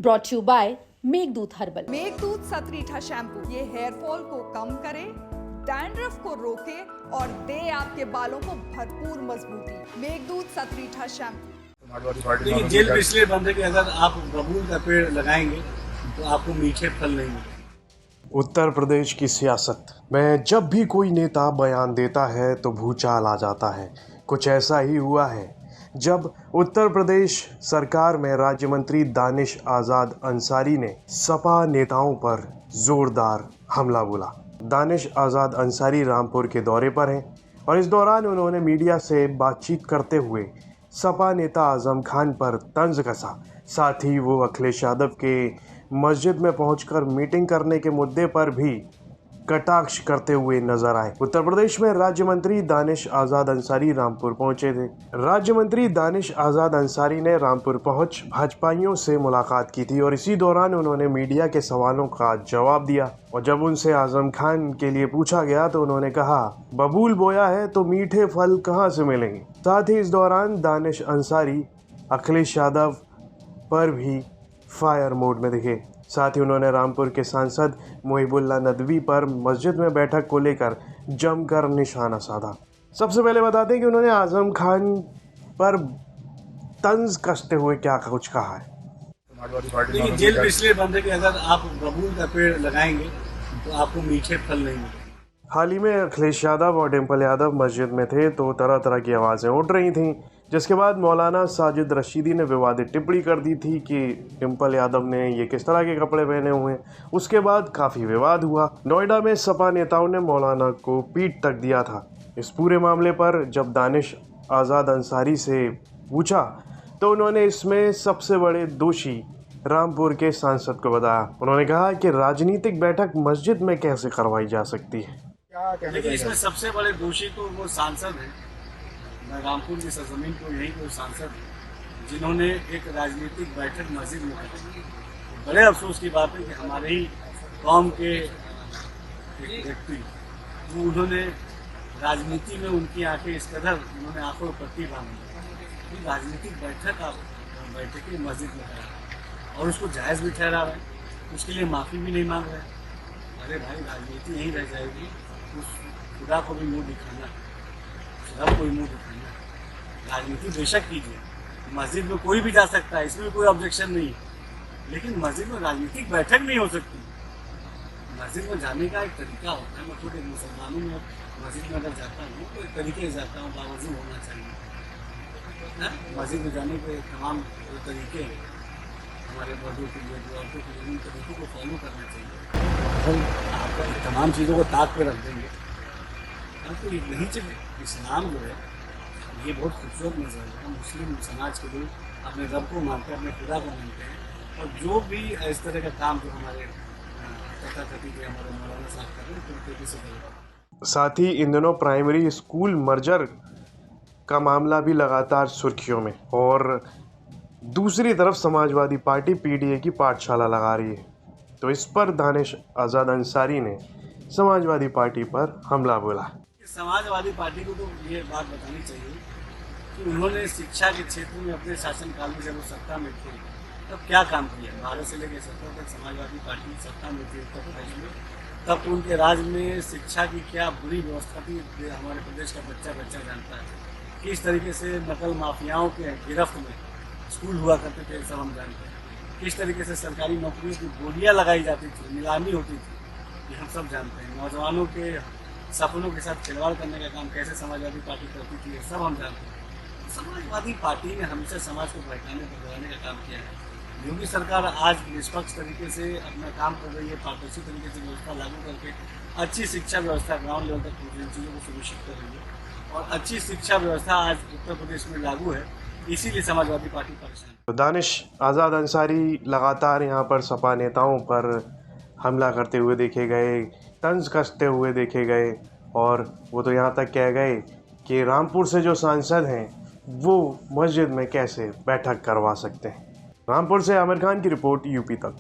Brought you by Meghdoot herbal. Meghdoot Satritha shampoo ये hair fall को कम करे, डैंड्रफ को रोके और दे आपके बालों को भरपूर मजबूती। मेघदूत सतरीठा शैम्पू। देखिए, जेल भी इसलिए बंद है कि अगर आप बबूल का पेड़ लगाएंगे तो आपको मीठे फल नहीं मिलेंगे। उत्तर प्रदेश की सियासत में जब भी कोई नेता बयान देता है तो भूचाल आ जाता है। कुछ ऐसा ही हुआ है जब उत्तर प्रदेश सरकार में राज्य मंत्री दानिश आज़ाद अंसारी ने सपा नेताओं पर जोरदार हमला बोला। दानिश आज़ाद अंसारी रामपुर के दौरे पर हैं और इस दौरान उन्होंने मीडिया से बातचीत करते हुए सपा नेता आज़म खान पर तंज कसा। साथ ही वो अखिलेश यादव के मस्जिद में पहुंचकर मीटिंग करने के मुद्दे पर भी कटाक्ष करते हुए नजर आए। उत्तर प्रदेश में राज्य मंत्री दानिश आज़ाद अंसारी रामपुर पहुंचे थे। राज्य मंत्री दानिश आज़ाद अंसारी ने रामपुर पहुंच भाजपाइयों से मुलाकात की थी और इसी दौरान उन्होंने मीडिया के सवालों का जवाब दिया। और जब उनसे आज़म खान के लिए पूछा गया तो उन्होंने कहा, बबूल बोया है तो मीठे फल कहाँ से मिलेंगे। साथ ही इस दौरान दानिश अंसारी अखिलेश यादव पर भी फायर मोड में दिखे। साथ ही उन्होंने रामपुर के सांसद मुहिबुल्लाह नदवी पर मस्जिद में बैठक को लेकर जमकर निशाना साधा। सबसे पहले बताते हैं कि उन्होंने आज़म खान पर तंज कसते हुए क्या कुछ कहा है। देखिए, जेल भी इसलिए बंद है कि अगर आप बबूल का पेड़ लगाएंगे तो आपको मीठे फल नहीं मिलेंगे। हाल ही में अखिलेश यादव और डिम्पल यादव मस्जिद में थे तो तरह तरह की आवाज़ें उठ रही थीं, जिसके बाद मौलाना साजिद रशीदी ने विवादित टिप्पणी कर दी थी कि डिम्पल यादव ने ये किस तरह के कपड़े पहने हुए हैं। उसके बाद काफ़ी विवाद हुआ। नोएडा में सपा नेताओं ने मौलाना को पीट तक दिया था। इस पूरे मामले पर जब दानिश आज़ाद अंसारी से पूछा तो उन्होंने इसमें सबसे बड़े दोषी रामपुर के सांसद को बताया। उन्होंने कहा कि राजनीतिक बैठक मस्जिद में कैसे करवाई जा सकती है। देखिए, इसमें सबसे बड़े दोषी तो वो सांसद हैं। मैं रामपुर की सरजमीन को यही कोई सांसद है जिन्होंने एक राजनीतिक बैठक मस्जिद में कराई। बड़े अफसोस की बात है कि हमारे ही कौम के एक व्यक्ति वो उन्होंने राजनीति में उनकी आंखें इस कदर उन्होंने आंखों में पट्टी बांधी। राजनीतिक बैठक आप बैठकें मस्जिद में करा और उसको जायज़ भी ठहरा रहे हैं, उसके लिए माफ़ी भी नहीं मांग रहे। अरे भाई, राजनीति यहीं रह जाएगी। उस खुदा को भी मुंह दिखाना, रब को भी मुंह दिखाना। राजनीति बेशक कीजिए, मस्जिद में कोई भी जा सकता है, इसमें कोई ऑब्जेक्शन नहीं है, लेकिन मस्जिद में राजनीतिक बैठक नहीं हो सकती। मस्जिद में जाने का एक तरीका होता है। मैं खुद एक मुसलमानों में मस्जिद में अगर जाता हूँ तो एक तरीके से जाता हूँ, बावजूद होना चाहिए। मस्जिद में जाने के तमाम तरीके हैं हमारे मर्दों के लिए, औरतों के लिए, उन तरीकों को फॉलो करना चाहिए। हम आप तमाम चीज़ों को ताक पे रख देंगे तो नहीं चले। इस्लाम जो है ये बहुत खूबसूरत मज़हब है। मुस्लिम समाज के लोग अपने रब को मानते हैं, अपने खुदा को मानते हैं और जो भी इस तरह का काम जो हमारे तथाकथित हमारे मौलाना साहब कर रहे हैं तो तरीके से करें। साथ ही इन दिनों प्राइमरी स्कूल मर्जर का मामला भी लगातार सुर्खियों में और दूसरी तरफ समाजवादी पार्टी पीडीए की पाठशाला लगा रही है। तो इस पर दानिश आज़ाद अंसारी ने समाजवादी पार्टी पर हमला बोला। समाजवादी पार्टी को तो ये बात बतानी चाहिए कि उन्होंने शिक्षा के क्षेत्र में अपने शासनकाल में जब वो सत्ता में थे तब क्या काम किया। भारत से लेकर 70 तक समाजवादी पार्टी सत्ता में थी उत्तर प्रदेश में, तब उनके राज में शिक्षा की क्या बुरी व्यवस्था थी हमारे प्रदेश का बच्चा जानता है। किस तरीके से नकल माफियाओं के गिरफ्त में स्कूल हुआ करते थे सब हम जानते हैं। किस तरीके से सरकारी नौकरियों की बोलियाँ लगाई जाती थी, नीलामी होती थी, ये हम सब जानते हैं। नौजवानों के सपनों के साथ खिलवाड़ करने का काम कैसे समाजवादी पार्टी करती थी, ये सब हम जानते हैं। समाजवादी पार्टी ने हमेशा समाज को बहकाने भगाने का काम किया है। योगी सरकार आज निष्पक्ष तरीके से अपना काम कर रही है, पारदर्शी तरीके से व्यवस्था लागू करके अच्छी शिक्षा व्यवस्था ग्राउंड लेवल तक इन चीज़ों को सुनिश्चित कर रही है और अच्छी शिक्षा व्यवस्था आज उत्तर प्रदेश में लागू है, इसीलिए समाजवादी पार्टी परेशान। तो दानिश आज़ाद अंसारी लगातार यहाँ पर सपा नेताओं पर हमला करते हुए देखे गए, तंज कसते हुए देखे गए और वो तो यहाँ तक कह गए कि रामपुर से जो सांसद हैं वो मस्जिद में कैसे बैठक करवा सकते हैं। रामपुर से आमिर खान की रिपोर्ट, यूपी तक।